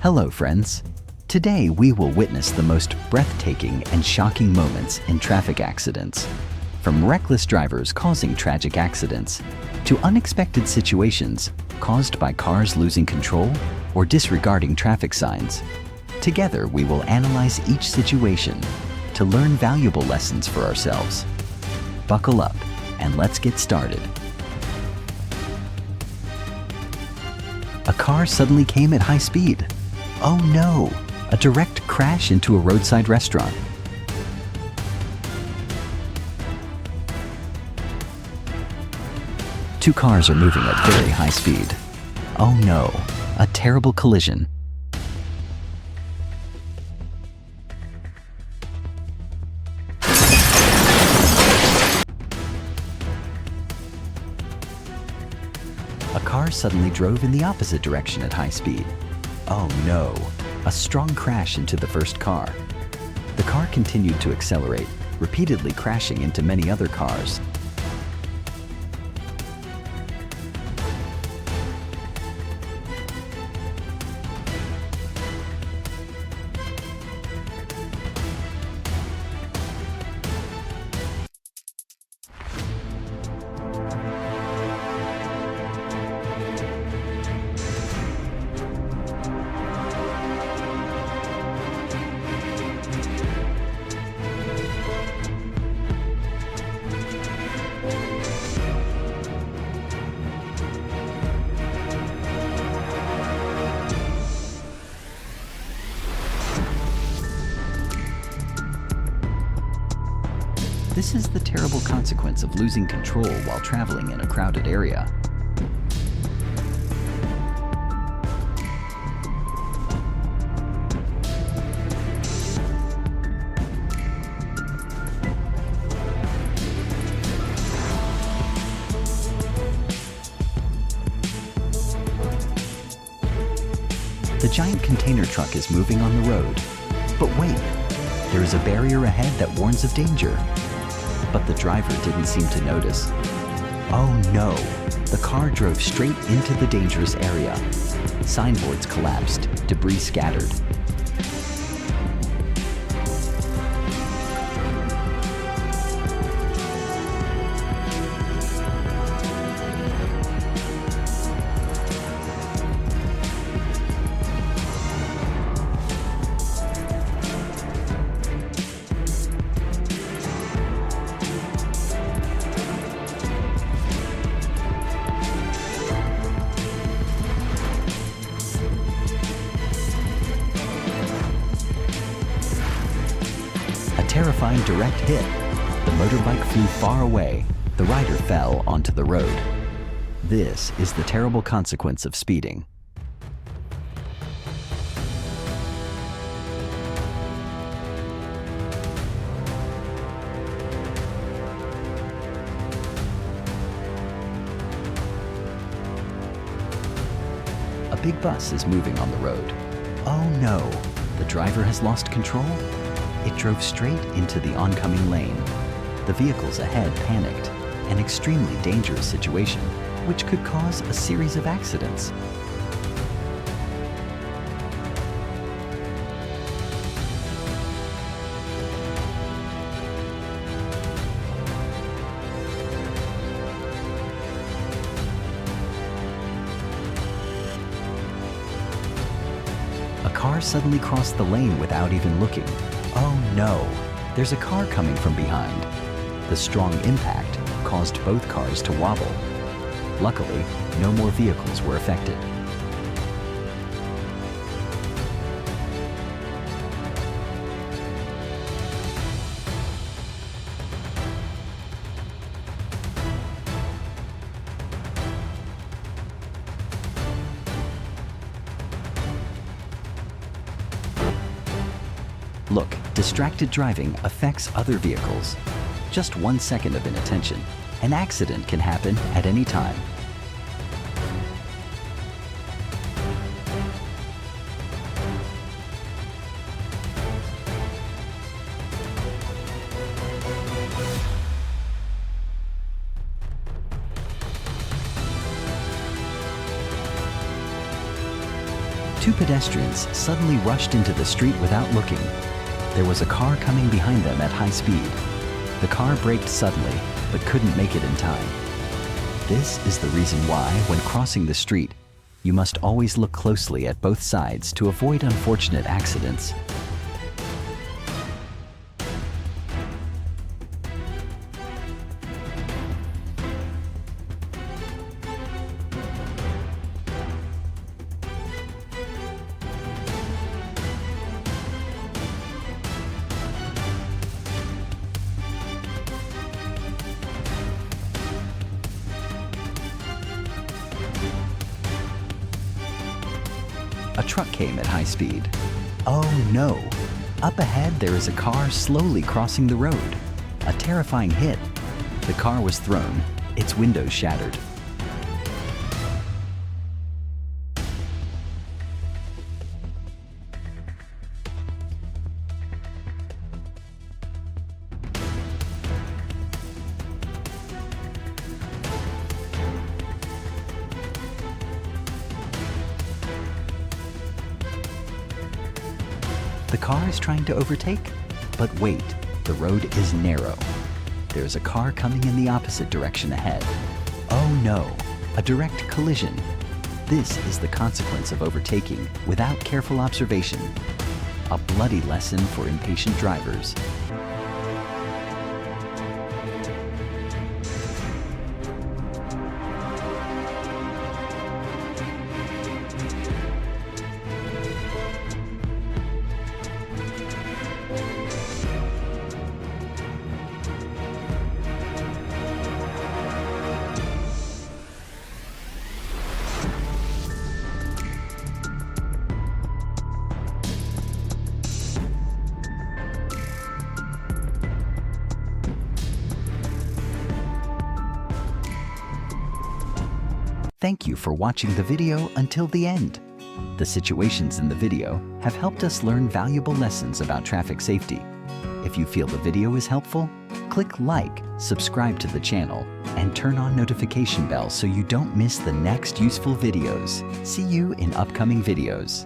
Hello, friends. Today we will witness the most breathtaking and shocking moments in traffic accidents. From reckless drivers causing tragic accidents to unexpected situations caused by cars losing control or disregarding traffic signs. Together we will analyze each situation to learn valuable lessons for ourselves. Buckle up and let's get started. A car suddenly came at high speed. Oh no! A direct crash into a roadside restaurant. Two cars are moving at very high speed. Oh no! A terrible collision. A car suddenly drove in the opposite direction at high speed. Oh no! A strong crash into the first car. The car continued to accelerate, repeatedly crashing into many other cars. This is the terrible consequence of losing control while traveling in a crowded area. The giant container truck is moving on the road. But wait, there is a barrier ahead that warns of danger. But the driver didn't seem to notice. Oh no! The car drove straight into the dangerous area. Signboards collapsed, debris scattered. Terrifying direct hit. The motorbike flew far away. The rider fell onto the road. This is the terrible consequence of speeding. A big bus is moving on the road. Oh no! The driver has lost control. It drove straight into the oncoming lane. The vehicles ahead panicked, an extremely dangerous situation, which could cause a series of accidents. A car suddenly crossed the lane without even looking. Oh no! There's a car coming from behind. The strong impact caused both cars to wobble. Luckily, no more vehicles were affected. Look, distracted driving affects other vehicles. Just 1 second of inattention, an accident can happen at any time. Two pedestrians suddenly rushed into the street without looking. There was a car coming behind them at high speed. The car braked suddenly, but couldn't make it in time. This is the reason why, when crossing the street, you must always look closely at both sides to avoid unfortunate accidents. A truck came at high speed. Oh no! Up ahead there is a car slowly crossing the road. A terrifying hit. The car was thrown, its windows shattered. The car is trying to overtake, but wait, the road is narrow. There's a car coming in the opposite direction ahead. Oh no, a direct collision. This is the consequence of overtaking without careful observation. A bloody lesson for impatient drivers. Thank you for watching the video until the end. The situations in the video have helped us learn valuable lessons about traffic safety. If you feel the video is helpful, click like, subscribe to the channel, and turn on notification bell so you don't miss the next useful videos. See you in upcoming videos.